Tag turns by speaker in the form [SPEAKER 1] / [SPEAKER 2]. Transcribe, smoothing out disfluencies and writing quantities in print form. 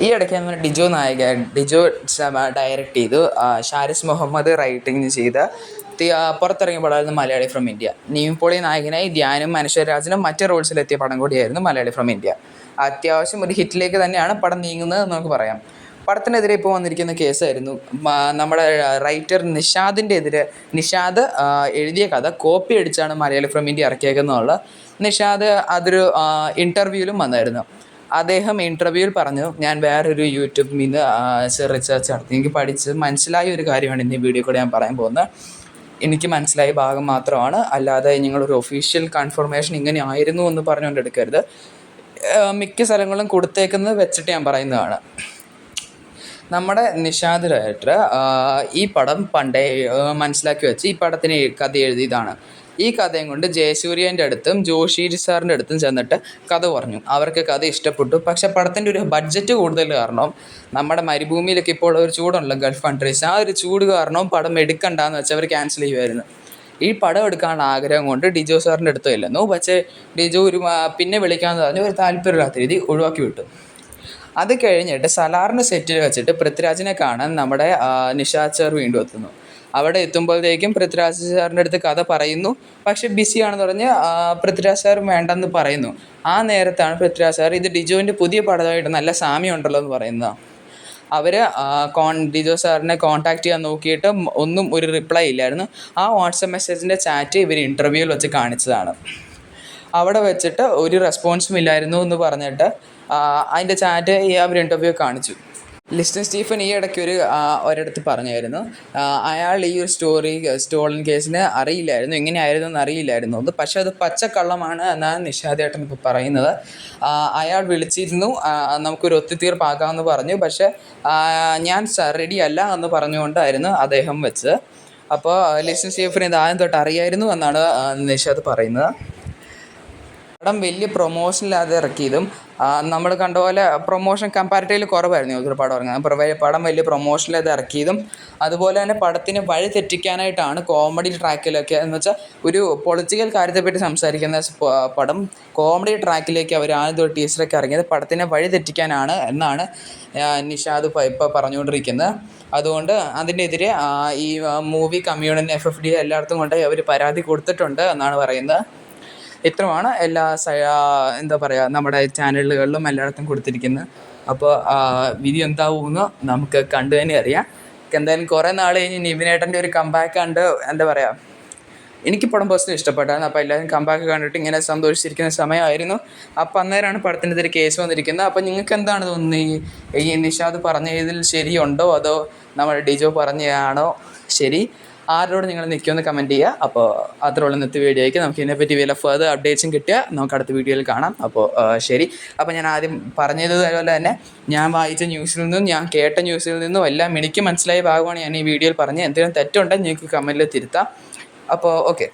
[SPEAKER 1] ഈ ഇടയ്ക്ക് ഡിജോ ഡിജോ ഡയറക്റ്റ് ചെയ്തു, ഷാരിസ് മുഹമ്മദ് റൈറ്റിംഗ് ചെയ്ത പുറത്തിറങ്ങിയ പടമായിരുന്നു മലയാളി ഫ്രം ഇന്ത്യ. നിവിൻ പോളി നായകനായി ധ്യാനും അനശ്വരരാജനും മറ്റ് റോൾസിലെത്തിയ പടം കൂടിയായിരുന്നു മലയാളി ഫ്രം ഇന്ത്യ. അത്യാവശ്യം ഒരു ഹിറ്റിലേക്ക് തന്നെയാണ് പടം നീങ്ങുന്നത് എന്ന് നമുക്ക് പറയാം. പടത്തിനെതിരെ ഇപ്പോൾ വന്നിരിക്കുന്ന കേസായിരുന്നു നമ്മുടെ റൈറ്റർ നിഷാദ് എഴുതിയ കഥ കോപ്പി അടിച്ചാണ് മലയാളി ഫ്രം ഇന്ത്യ ഇറക്കിയേക്കുന്നുള്ള. നിഷാദ് അതൊരു ഇൻ്റർവ്യൂവിലും വന്നായിരുന്നു. അദ്ദേഹം ഇൻ്റർവ്യൂവിൽ പറഞ്ഞു, ഞാൻ വേറൊരു യൂട്യൂബിൽ നിന്ന് റിസർച്ച് നടത്തി എനിക്ക് പഠിച്ച് മനസ്സിലായ ഒരു കാര്യമാണ് ഇന്ന് ഈ വീഡിയോ കൂടെ ഞാൻ പറയാൻ പോകുന്നത്. എനിക്ക് മനസ്സിലായ ഭാഗം മാത്രമാണ്, അല്ലാതെ നിങ്ങളൊരു ഒഫീഷ്യൽ കൺഫർമേഷൻ ഇങ്ങനെ ആയിരുന്നു എന്ന് പറഞ്ഞുകൊണ്ട് എടുക്കരുത്. മിക്ക സ്ഥലങ്ങളും കൊടുത്തേക്കുന്നത് വെച്ചിട്ട് ഞാൻ പറയുന്നതാണ്. നമ്മുടെ നിഷാദ് ഡയറക്ടർ ഈ പടം പണ്ടേ മനസ്സിലാക്കി വെച്ച് ഈ പടത്തിന് കഥ എഴുതിയതാണ്. ഈ കഥയും കൊണ്ട് ജയസൂര്യൻ്റെ അടുത്തും ജോഷി സാറിൻ്റെ അടുത്തും ചെന്നിട്ട് കഥ പറഞ്ഞു. അവർക്ക് കഥ ഇഷ്ടപ്പെട്ടു. പക്ഷേ പടത്തിൻ്റെ ഒരു ബഡ്ജറ്റ് കൂടുതൽ കാരണം, നമ്മുടെ മരുഭൂമിയിലൊക്കെ ഇപ്പോൾ ഒരു ചൂടുണ്ടല്ലോ ഗൾഫ് കൺട്രീസ്, ആ ഒരു ചൂട് കാരണവും പടം എടുക്കണ്ടെന്ന് വെച്ചാൽ അവർ ക്യാൻസൽ ചെയ്യുമായിരുന്നു. ഈ പടം എടുക്കാനുള്ള ആഗ്രഹം കൊണ്ട് ഡിജോ സാറിൻ്റെ അടുത്തും ഇല്ലെന്നു. പക്ഷേ ഡിജോ പിന്നെ വിളിക്കാമെന്ന് പറഞ്ഞ് ഒരു താല്പര്യമില്ലാത്ത രീതി ഒഴിവാക്കി വിട്ടു. അത് കഴിഞ്ഞിട്ട് സലാറിൻ്റെ സെറ്റിൽ വെച്ചിട്ട് പൃഥ്വിരാജിനെ കാണാൻ നമ്മുടെ നിഷാദ് സാർ വീണ്ടും എത്തുന്നു. അവിടെ എത്തുമ്പോഴത്തേക്കും പൃഥ്വിരാജ് സാറിൻ്റെ അടുത്ത് കഥ പറയുന്നു. പക്ഷേ ബിസിയാണെന്ന് പറഞ്ഞ് പൃഥ്വിരാജ് സാർ വേണ്ടെന്ന് പറയുന്നു. ആ നേരത്താണ് പൃഥ്വിരാജ് സാർ ഇത് ഡിജോവിൻ്റെ പുതിയ പടമായിട്ട് നല്ല സാമ്യം ഉണ്ടല്ലോ എന്ന് പറയുന്നത്. അവർ ഡിജോ സാറിനെ കോൺടാക്റ്റ് ചെയ്യാൻ നോക്കിയിട്ട് ഒന്നും ഒരു റിപ്ലൈ ഇല്ലായിരുന്നു. ആ വാട്സപ്പ് മെസ്സേജിൻ്റെ ചാറ്റ് ഇവർ ഇൻ്റർവ്യൂവിൽ വെച്ച് കാണിച്ചതാണ്. അവിടെ വെച്ചിട്ട് ഒരു റെസ്പോൺസും ഇല്ലായിരുന്നു എന്ന് പറഞ്ഞിട്ട് അതിൻ്റെ ചാറ്റ് അവർ ഇൻ്റർവ്യൂ കാണിച്ചു. ലിസ്റ്റൻ സ്റ്റീഫൻ ഈ ഇടയ്ക്ക് ഒരിടത്ത് പറഞ്ഞായിരുന്നു, അയാൾ ഈ ഒരു സ്റ്റോളൻ കേസിന് അറിയില്ലായിരുന്നു, എങ്ങനെയായിരുന്നു എന്ന് അറിയില്ലായിരുന്നു എന്ന്. പക്ഷേ അത് പച്ചക്കള്ളമാണ് എന്നാണ് നിഷാദ് ഏട്ടൻ ഇപ്പോൾ പറയുന്നത്. അയാൾ വിളിച്ചിരുന്നു, നമുക്കൊരു ഒത്തുതീർപ്പാക്കാമെന്ന് പറഞ്ഞു. പക്ഷേ ഞാൻ റെഡി അല്ല എന്ന് പറഞ്ഞുകൊണ്ടായിരുന്നു അദ്ദേഹം വെച്ച്. അപ്പോൾ ലിസ്റ്റൻ സ്റ്റീഫൻ ഇത് ആദ്യം തൊട്ട് അറിയായിരുന്നു എന്നാണ് നിഷാദ് പറയുന്നത്. പടം വലിയ പ്രൊമോഷനില്ലാതെ ഇറക്കിയതും നമ്മൾ കണ്ട പോലെ പ്രൊമോഷൻ കമ്പാരിറ്റീവ്ലി കുറവായിരുന്നു ഒരു പടം ഇറങ്ങുന്നത്. പടം വലിയ പ്രൊമോഷനില്ലാതെ ഇറക്കിയതും അതുപോലെ തന്നെ പടത്തിന് വഴി തെറ്റിക്കാനായിട്ടാണ് കോമഡി ട്രാക്കിലൊക്കെ എന്ന് വെച്ചാൽ ഒരു പൊളിറ്റിക്കൽ കാര്യത്തെപ്പറ്റി സംസാരിക്കുന്ന പടം കോമഡി ട്രാക്കിലേക്ക് അവർ ആദ്യം ടീച്ചറൊക്കെ ഇറങ്ങിയത് പടത്തിനെ വഴി തെറ്റിക്കാനാണ് എന്നാണ് നിഷാദ് ഇപ്പോൾ പറഞ്ഞുകൊണ്ടിരിക്കുന്നത്. അതുകൊണ്ട് അതിനെതിരെ ഈ മൂവി കമ്മ്യൂണിറ്റി FFD എല്ലായിടത്തും കൊണ്ട് അവർ പരാതി കൊടുത്തിട്ടുണ്ട് എന്നാണ് പറയുന്നത്. ഇത്രയുമാണ് എന്താ പറയുക നമ്മുടെ ചാനലുകളിലും എല്ലായിടത്തും കൊടുത്തിരിക്കുന്നത്. അപ്പോൾ വിധി എന്താവുമെന്ന് നമുക്ക് കണ്ടു തന്നെ അറിയാം. എന്തായാലും കുറേ നാൾ കഴിഞ്ഞ് നിവിനേട്ടൻ്റെ ഒരു കമ്പാക്ക് കണ്ട് എന്താ പറയുക, എനിക്ക് പടം പേഴ്സണലി ഇഷ്ടപ്പെട്ടായിരുന്നു. അപ്പോൾ എല്ലാവരും കമ്പാക്ക് കണ്ടിട്ട് ഇങ്ങനെ സന്തോഷിച്ചിരിക്കുന്ന സമയമായിരുന്നു. അപ്പോൾ അന്നേരമാണ് പടത്തിനെതിരെ കേസ് വന്നിരിക്കുന്നത്. അപ്പോൾ നിങ്ങൾക്ക് എന്താണ് തോന്നുന്നത്, ഈ നിഷാദ് പറഞ്ഞ ഇതിൽ ശരിയുണ്ടോ അതോ നമ്മുടെ ഡിജോ പറഞ്ഞതാണോ ശരി? ആരോട് നിങ്ങൾ നിൽക്കുമെന്ന് കമൻറ്റ് ചെയ്യുക. അപ്പോൾ അത്രയുള്ള ഇന്നത്തെ വീഡിയോയ്ക്ക് നമുക്ക് ഇതിനെപ്പറ്റി വല്ല ഫർദർ അപ്ഡേറ്റ്സും കിട്ടിയാൽ നമുക്ക് അടുത്ത വീഡിയോയിൽ കാണാം. അപ്പോൾ ശരി. അപ്പോൾ ഞാൻ ആദ്യം പറഞ്ഞതുപോലെ തന്നെ ഞാൻ വായിച്ച ന്യൂസിൽ നിന്നും ഞാൻ കേട്ട ന്യൂസിൽ നിന്നും എല്ലാം എനിക്ക് മനസ്സിലായ ഭാഗമാണ് ഞാൻ ഈ വീഡിയോയിൽ പറഞ്ഞത്. എന്തെങ്കിലും തെറ്റുണ്ടെങ്കിൽ നിങ്ങൾക്ക് കമൻറ്റിൽ തിരുത്താം. അപ്പോൾ ഓക്കെ.